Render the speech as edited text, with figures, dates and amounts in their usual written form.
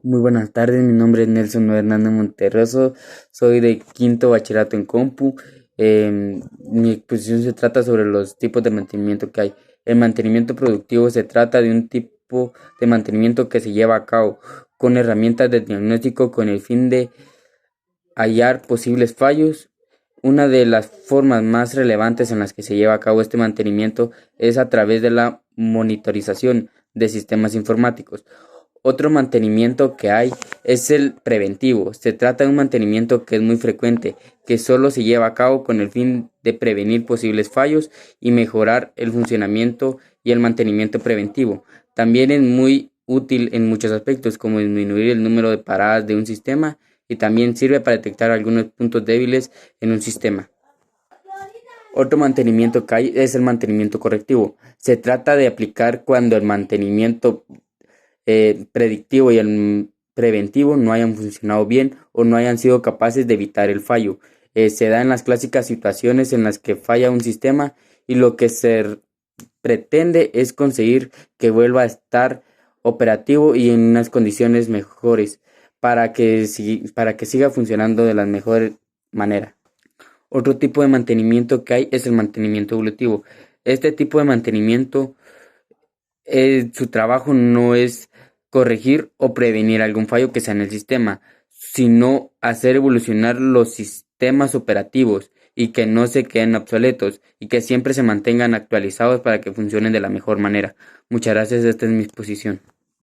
Muy buenas tardes, mi nombre es Nelson Hernández Monterroso, soy de quinto bachillerato en Compu. Mi exposición se trata sobre los tipos de mantenimiento que hay. El mantenimiento productivo se trata de un tipo de mantenimiento que se lleva a cabo con herramientas de diagnóstico con el fin de hallar posibles fallos. Una de las formas más relevantes en las que se lleva a cabo este mantenimiento es a través de la monitorización de sistemas informáticos. Otro mantenimiento que hay es el preventivo. Se trata de un mantenimiento que es muy frecuente, que solo se lleva a cabo con el fin de prevenir posibles fallos y mejorar el funcionamiento y el mantenimiento preventivo. También es muy útil en muchos aspectos, como disminuir el número de paradas de un sistema, y también sirve para detectar algunos puntos débiles en un sistema. Otro mantenimiento que hay es el mantenimiento correctivo. Se trata de aplicar cuando el mantenimiento predictivo y el preventivo no hayan funcionado bien o no hayan sido capaces de evitar el fallo. Se da en las clásicas situaciones en las que falla un sistema y lo que se pretende es conseguir que vuelva a estar operativo y en unas condiciones mejores para que siga funcionando de la mejor manera. Otro tipo de mantenimiento que hay es el mantenimiento evolutivo. Este tipo de mantenimiento, su trabajo no es corregir o prevenir algún fallo que sea en el sistema, sino hacer evolucionar los sistemas operativos y que no se queden obsoletos y que siempre se mantengan actualizados para que funcionen de la mejor manera. Muchas gracias, esta es mi exposición.